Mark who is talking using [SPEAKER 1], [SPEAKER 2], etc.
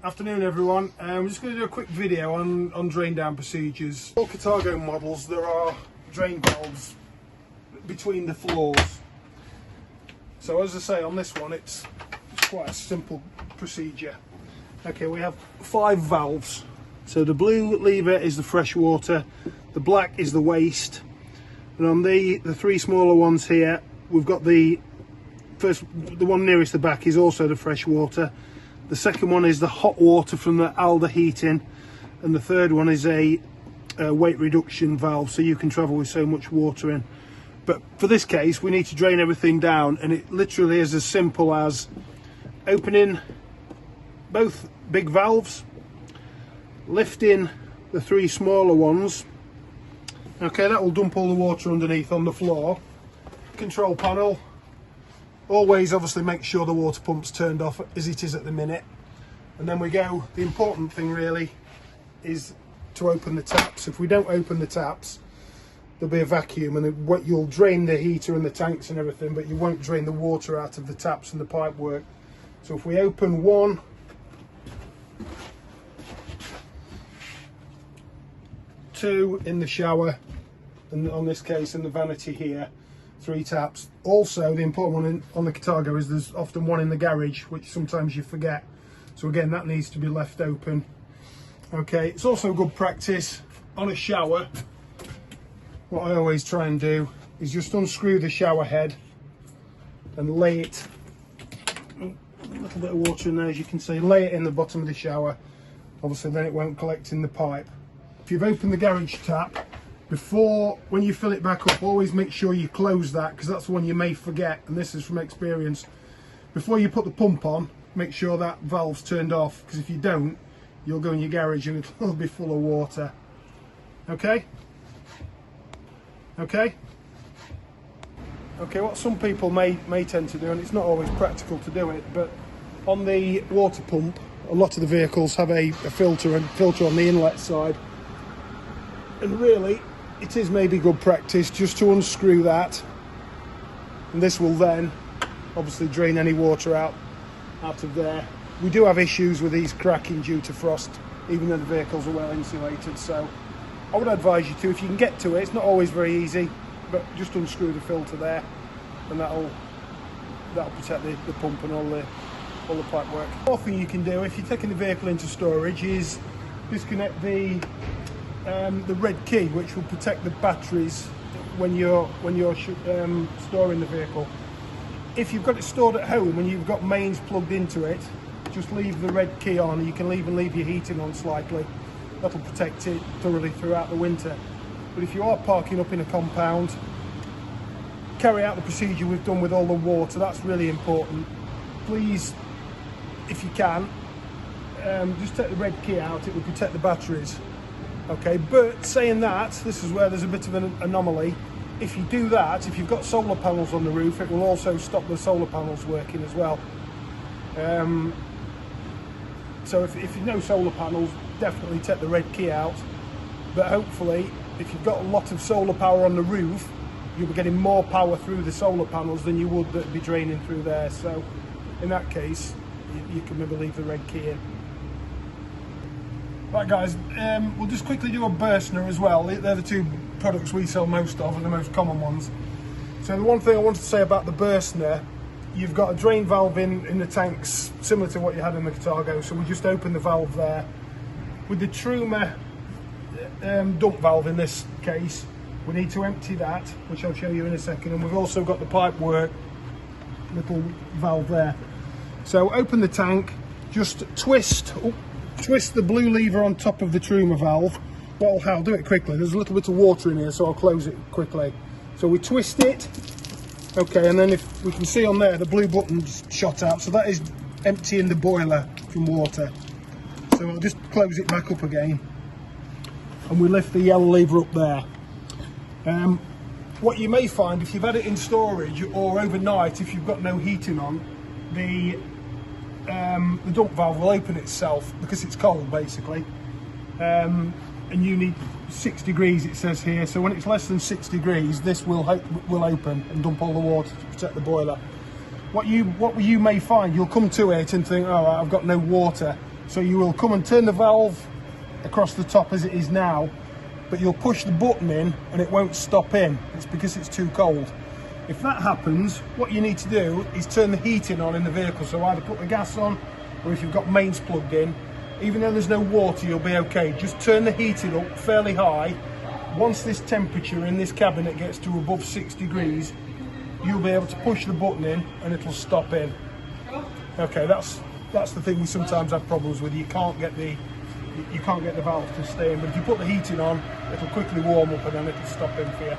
[SPEAKER 1] Afternoon everyone, I'm just going to do a quick video on drain down procedures. All Cartago models there are drain valves between the floors. So as I say, on this one it's quite a simple procedure. Okay, we have 5 valves. So the blue lever is the fresh water, the black is the waste, and on the 3 smaller ones here we've got the one nearest the back is also the fresh water. The second one is the hot water from the Alder heating, and the third one is a weight reduction valve, so you can travel with so much water in. But for this case we need to drain everything down, and it literally is as simple as opening both big valves, lifting the 3 smaller ones. Okay, that will dump all the water underneath on the floor. Control panel. Always obviously make sure the water pump's turned off as it is at the minute. And then we go, the important thing really is to open the taps. If we don't open the taps, there'll be a vacuum, and you'll drain the heater and the tanks and everything, but you won't drain the water out of the taps and the pipe work. So if we open 1, 2 in the shower, and on this case in the vanity here, 3 taps. Also the important one on the Cartago is there's often one in the garage, which sometimes you forget, so again that needs to be left open. Okay, it's also good practice on a shower. What I always try and do is just unscrew the shower head and lay it, a little bit of water in there as you can see, lay it in the bottom of the shower. Obviously then it won't collect in the pipe. If you've opened the garage tap, when you fill it back up, always make sure you close that, because that's the one you may forget, and this is from experience. Before you put the pump on, make sure that valve's turned off, because if you don't, you'll go in your garage and it'll be full of water. Okay? Okay? Okay, what some people may tend to do, and it's not always practical to do it, but on the water pump, a lot of the vehicles have a filter on the inlet side. And really, it is maybe good practice just to unscrew that, and this will then obviously drain any water out of there. We do have issues with these cracking due to frost, even though the vehicles are well insulated, so I would advise you to, if you can get to it. It's not always very easy, but just unscrew the filter there, and that'll protect the pump and all the pipe work. The other thing you can do if you're taking the vehicle into storage is disconnect the red key, which will protect the batteries when you're storing the vehicle. If you've got it stored at home and you've got mains plugged into it, just leave the red key on. You can even leave your heating on slightly. That'll protect it thoroughly throughout the winter. But if you are parking up in a compound, carry out the procedure we've done with all the water. That's really important. Please, if you can, just take the red key out. It will protect the batteries. Okay, but saying that, this is where there's a bit of an anomaly. If you do that, if you've got solar panels on the roof, it will also stop the solar panels working as well. So if you've no solar panels, definitely take the red key out. But hopefully, if you've got a lot of solar power on the roof, you'll be getting more power through the solar panels than you would that'd be draining through there. So in that case, you can maybe leave the red key in. Right guys, we'll just quickly do a Bürstner as well. They're the 2 products we sell most of, and the most common ones. So the one thing I wanted to say about the Bürstner, you've got a drain valve in the tanks similar to what you had in the Cartago, so we just open the valve there. With the Truma dump valve in this case, we need to empty that, which I'll show you in a second, and we've also got the pipework little valve there. So open the tank, just twist the blue lever on top of the Truma valve. I'll do it quickly. There's a little bit of water in here, so I'll close it quickly. So we twist it, okay, and then if we can see on there, the blue button's shot out, so that is emptying the boiler from water. So I'll just close it back up again, and we lift the yellow lever up there. What you may find, if you've had it in storage or overnight, if you've got no heating on, the dump valve will open itself because it's cold basically, and you need 6 degrees it says here, so when it's less than 6 degrees this will open and dump all the water to protect the boiler. What you may find, you'll come to it and think, oh, I've got no water, So you will come and turn the valve across the top as it is now, but you'll push the button in and it won't stop in. It's because it's too cold. If that happens, what you need to do is turn the heating on in the vehicle. So either put the gas on, or if you've got mains plugged in, even though there's no water, you'll be okay. Just turn the heating up fairly high. Once this temperature in this cabinet gets to above 6 degrees, you'll be able to push the button in and it'll stop in. Okay, that's the thing we sometimes have problems with. You can't get the valve to stay in, but if you put the heating on, it'll quickly warm up and then it'll stop in for you.